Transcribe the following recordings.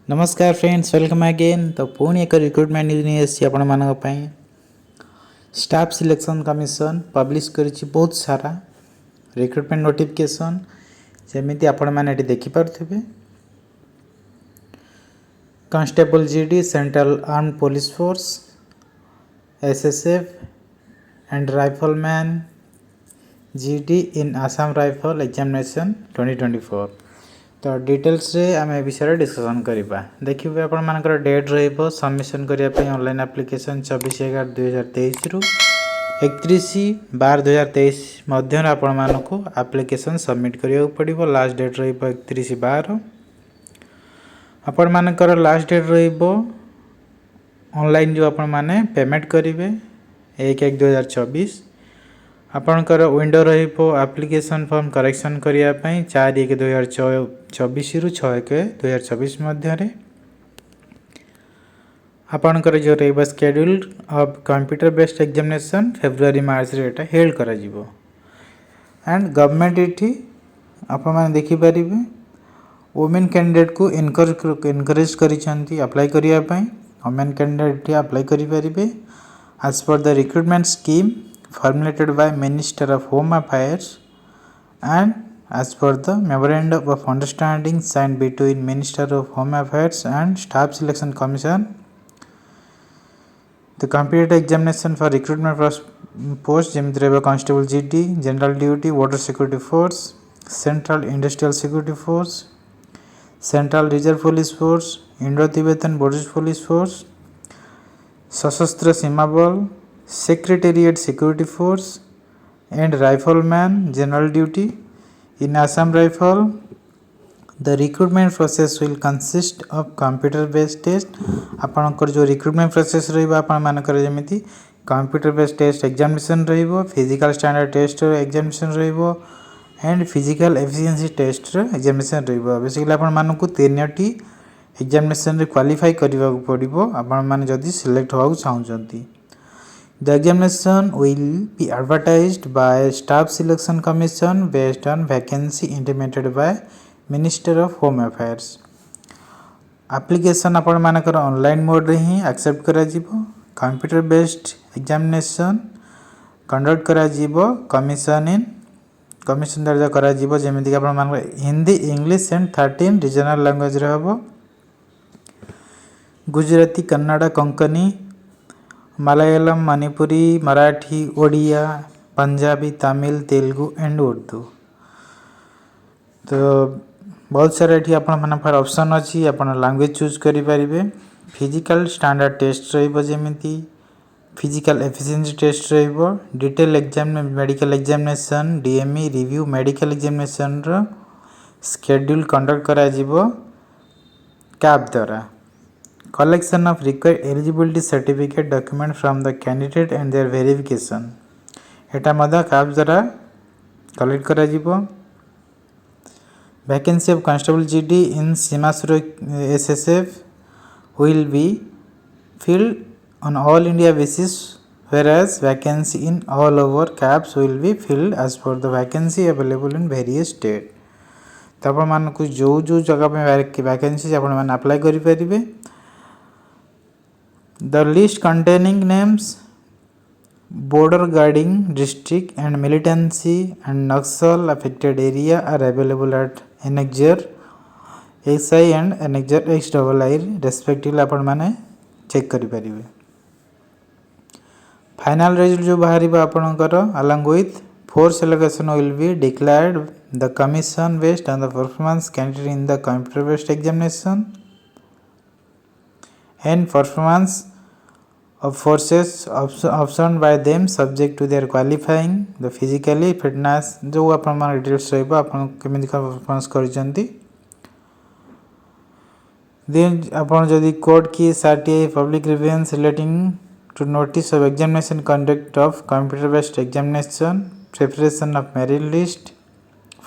नमस्कार friends, welcome again. तो पुणी एक रिक्रुटमेंट न्यूज नहीं आसी आपण स्टाफ सिलेक्शन कमिशन पब्लिश करिछि बहुत सारा रिक्रुटमेंट नोटिफिकेशन जमीती आपण मैंने देखिपे। Constable GD, central armed police force, SSF and rifleman GD in Assam rifle examination 2024। तो डिटेल्स रे आम ए विषय डिस्कसन करवा। देखिए आपण मानकर डेट रहिबो सबमिशन करिया पे ऑनलाइन एप्लिकेशन 24/11/2023 रु 31/12/2023 मध्य आपण मानको एप्लिकेशन सबमिट करिया पड़िबो। लास्ट डेट रहिबो 31/12। आपण मानकर लास्ट डेट रहिबो ऑनलाइन जो आपण माने पेमेंट करिवे 1/1/2024। आपणकर विंडो रहिबो एप्लिकेशन फॉर्म करेक्शन करिया पई 4/1/2024 रु 6/1/2024 मध्य रे। आपणकर जो रहिबो schedule of computer based examination February March रे एटा हेल्ड करा जिवो। एंड गवर्नमेंट इठी आपण माने देखि परिबे वुमेन कैंडिडेट को एनकरेज करिसेंती अप्लाई करिया पई। वुमेन कैंडिडेट अप्लाई करि परिबे as per the recruitment scheme formulated by Minister of Home Affairs and as per the Memorandum of Understanding signed between Minister of Home Affairs and Staff Selection Commission. The completed examination for recruitment post Jemitra Constable GD, General Duty, Water Security Force, Central Industrial Security Force, Central Reserve Police Force, Indo-Tibetan Border Police Force, Sashastra Seema Bal, Secretariat Security Force and Rifleman General Duty in Assam Rifle. The recruitment process will consist of computer based test. आपनकर जो recruitment process रहिबा आपण मानकर जेमिति computer based test examination रहिबो, physical standard test examination रहिबो and physical efficiency test examination रहिबो। Basically आपण मानकु तीनटी एग्जामिनेशन रे क्वालिफाई करबा पड़िबो आपण माने जदी सिलेक्ट होउ चाहउचंती। The examination will be advertised by Staff Selection Commission based on vacancy intimated by Minister of Home Affairs. Application आपण मानकर ऑनलाइन मोड रे ही एक्सेप्ट करा जिवो। कंप्यूटर बेस्ड एग्जामिनेशन कंडक्ट करा जिवो कमीशन दर्जा करा जिवो जेमिति कि आपण मानकर Hindi, English and 13 regional language रे हबो। गुजराती, कन्नड़, कोंकणी, मलयालम, मणिपुरी, मराठी, ओडिया, पंजाबी, तमिल, तेलुगु एंड उर्दू। तो बहुत सारा ये आप ऑप्शन अच्छी आप लैंग्वेज चूज करें। फिजिकल स्टैंडर्ड टेस्ट रमिति physical efficiency test detail exam medical examination DME review medical examination schedule conduct करा कैब द्वारा। Collection of required eligibility certificate document from the candidate and their verification Etah मदा cab द्वारा collect करा जिवो। Vacancy of Constable GD in Simasuro SSF will be filled on all India basis, whereas vacancy in all over cabs will be filled as per the vacancy available in various state। तो आपण मानकु जो जगह पे vacancy आपण मान apply करि परिबे। The list containing names, border guarding district and militancy and Naxal affected area are available at Annexure XI and Annexure XII respectively आपण माने चेक करि परिबे। फाइनल रिजल्ट जो बाहरिबा आपनकर along with force allocation will be declared the commission based on the performance candidate in the computer based examination and performance of forces optioned by them subject to their qualifying the physically fitness जो अपन मान details रहबा अपन केमिति performance करिसंती। Then अपन जदी code की RTI public grievance relating to notice of examination conduct of computer based examination preparation of merit list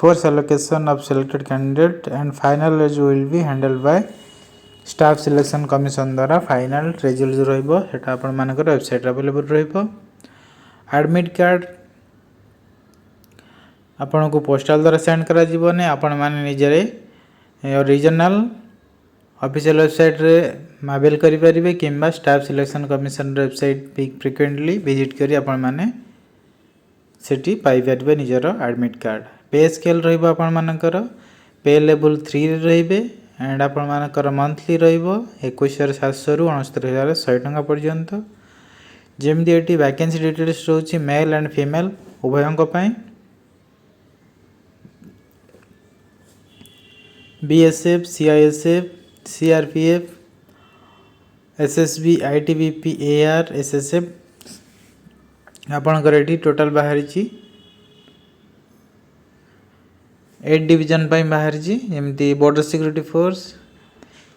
force allocation of selected candidate and final result will be handled by staff selection commission द्वारा final result जो रहिबो सेटा आपण मानकर website available रहिबो। Admit card आपण को postal द्वारा सेंड करा जिवो ने आपण माने निजरे रीजनल ऑफिशियल वेबसाइट रे अवेल करें कि staff selection commission website frequently visit करी आपण माने सेठी पाई परिबे निजर एडमिट कार्ड। पे स्केल रहिबो आपण मानकर पे लेवल 3 रे रहिबे एंड आपण मानकर मंथली रहिबो 21,700 रु 69,100 टंका पर्यंत। जेमदी एटी वैकेंसी डिटेल्स रोची मेल एंड फीमेल उभयंक पई। BSF, CISF, CRPF, SSB, ITBP, AR, SSF आपणकर एटी टोटल बाहरी 8 डिवीजन पाई बाहरी जेमती border security force,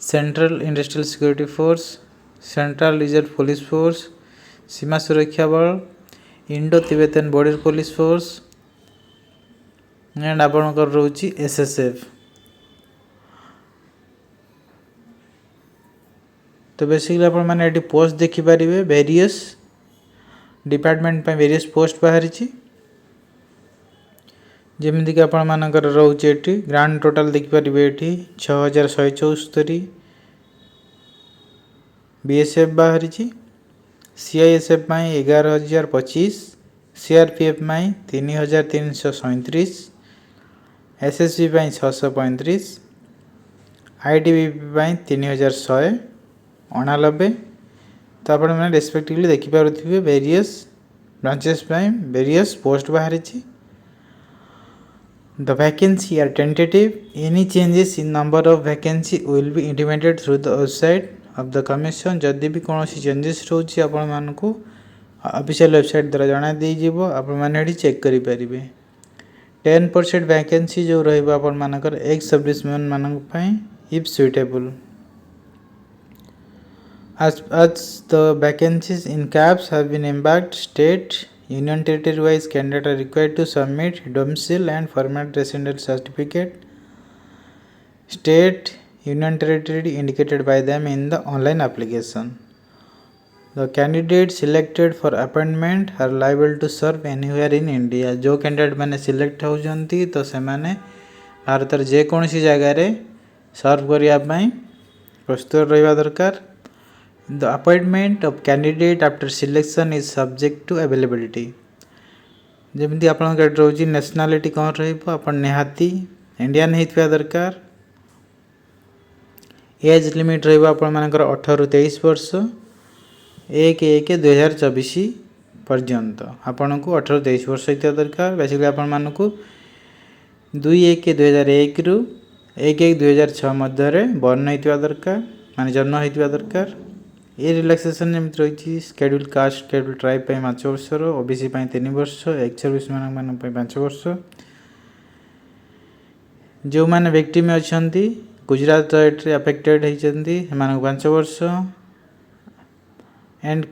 central industrial security force, central reserve police force, Seema Suraksha Bal, Indo Tibetan border police force and आपणकर रोची एसएसएफ। तो बेसिकली आपण माने एटी पोस्ट देखि परिबे वेरियस डिपार्टमेंट पे वेरियस पोस्ट बाहरी जेमती कि आपण मानकर रोचे एटी ग्रांड टोटल देखि परिबे एटी 6,174। बीएसएफ बाहरी सीआईएसएफ में 11,025, सीआरपीएफ में 3,337, एसएसबी में 635, आईटीबीपी में 3,190। तो आप रेस्पेक्टिवली देखिपे वेरियस ब्रांचेस में वेरियस पोस्ट बाहरी। The vacancy are tentative. Any changes in number of vacancy will be intimated through the website of the commission। जदि भी कौन सी चेंजेस रोची आपण मानकु ऑफिशियल वेबसाइट द्वारा जणा दी जीवो आपण माने एडी चेक करि परिबे। 10% वैकेंसी जो रहइबो आपण मानकर एक्स सर्विसमैन मानक पई if suitable. as the vacancies in caps have been embarked, state union territory wise candidates are required to submit domicile and permanent resident certificate state union territory indicated by them in the online application। The candidates selected for appointment are liable to serve anywhere in India। जो candidate मैंने select होउजंती तो से माने भारत रे जे कोनसी जगह रे सर्व करिया पई प्रस्तुत रहिबा दरकार। The appointment of candidate after selection is subject to availability। जेमती आपण के रोजी नेशनलिटी कौन रहिबो आपण निहाती इंडियन हेतवा दरकार। एज लिमिट रहिबो आपण मानकर 18 रु 23 वर्ष 1/1/2024 पर्यंत आपण को 18 रु 23 वर्ष हेतवा दरकार। बेसिकली आपण मानकु 2/1/2001 रु 1/1/2006 मध्य रे बर्न हेतवा दरकार माने जन्म हेतवा दरकार। ये रिलैक्सेशन जेमती रही शेड्यूल कास्ट शेड्यूल ट्राइब 5 वर्ष ओबीसी 3 वर्ष एक्स सर्विस मान 5 वर्ष। जो मैंने विक्टिम अच्छा गुजरात राइट अफेक्टेड होती 5 वर्ष एंड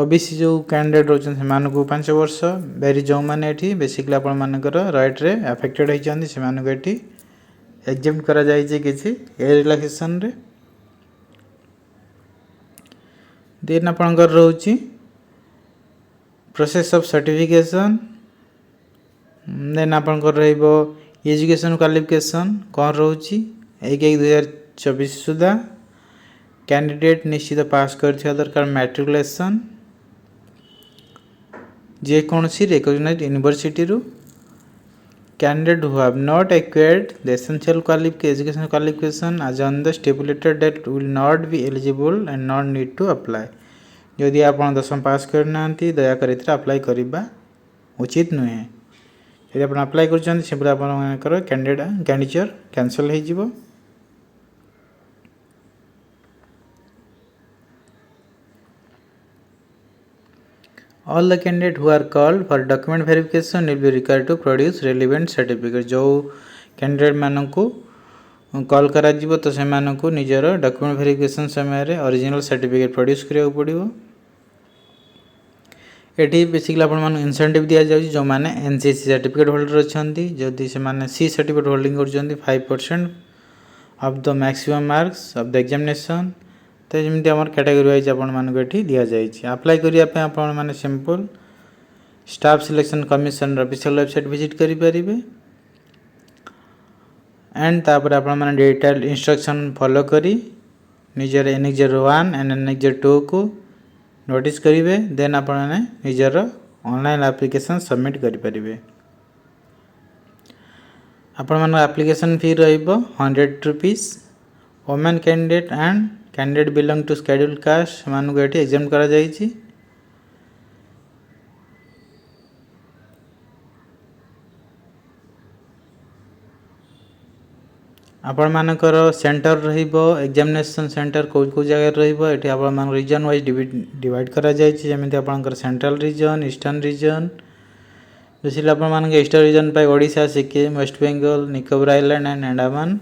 ओबीसी जो कैंडिडेट रोचन से 5 वर्ष। बेरी जो मैंने बेसिकली आपण मानकर राइट रे अफेक्टेड होती से एग्जाम करा जायछि किछि ए रिलैक्सेशन रे। देन आपणकर रोची प्रोसेस ऑफ सर्टिफिकेशन। देन आपणकर रहिबो एजुकेशन क्वालिफिकेशन कौन रोची 1/1/2024 सुधा कैंडिडेट निश्चित पास करथिया दरकार मैट्रिकुलेशन जे कोनसी रिकॉग्नाइज्ड यूनिवर्सिटी रू। Candidate who have not acquired the essential education qualification as on the stipulated date will not be eligible and not need to apply। यदि आप 10th पास करना दयाकर अप्लाई करवा उचित नुहे। यदि आप अप्लाई कर सिंपल आपर कैंडिडेट कैंसल हो। All the candidates who are called for document verification will be required to produce relevant certificate। जो कैंडिडेट मानकु कॉल करा जीवो तो से मानकु निजर डॉक्यूमेंट वेरिफिकेशन समय रे ओरिजिनल सर्टिफिकेट प्रोड्यूस करिया पड़िबो। एठी बेसिकली आपण मान इंसेंटिव दिया जाउची जो माने एनसीसी सर्टिफिकेट होल्डर अछंती जदी से माने सी सर्टिफिकेट होल्डिंग करछंती 5% of the maximum marks of the examination. तो जमी आम कैटेगरी वाइज आपण मानक एठी दिया जायछि। अप्लाई करिया पे आपण माने simple staff selection commission official website visit करि परिबे एंड तापर आपण मैंने डिटेल इंस्ट्रक्शन फॉलो करी निजर एनेक्जर 1 एंड एनेक्जर 2 को नोटिस करेंगे देन आपण मैंने निजर ऑनलाइन एप्लिकेशन सबमिट करें। आपण मान एप्लिकेशन फी रहिबो 100 rupees. Women candidate and candidate belong to schedule caste मान को एटी एग्जाम करा जायछि। आपण मानकर सेंटर रहिबो एग्जामिनेशन सेंटर को जगह रहिबो एठी आपण मान रीजन वाइज डिवाइड करा जायछि जेमिति आपनकर central region eastern region basically आपण मान के ईस्टर्न रीजन पे ओडिशा सिक्किम वेस्ट बेंगल निकोबार आइलैंड एंड अंडमान।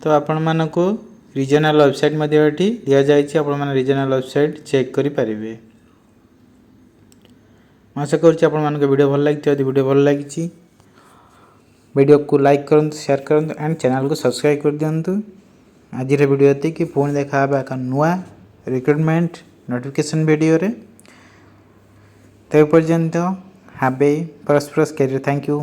तो आपण मान को रीजनल वेबसाइट मध्ये एठी दिया जायछि आपण मान रीजनल वेबसाइट चेक करि परिबे। आशा करछि आपण मान के वीडियो भल लागितो। यदि वीडियो भल लागिछि वीडियो को लाइक करंतु शेयर करंतु एंड चैनल को सब्सक्राइब कर दियंतु। आज वीडियो एति कि पुणी देखा एक नुआ रिक्रुटमेंट नोटिफिकेशन वीडियो रे। तब पर्यंत have a prosperous career. Thank you.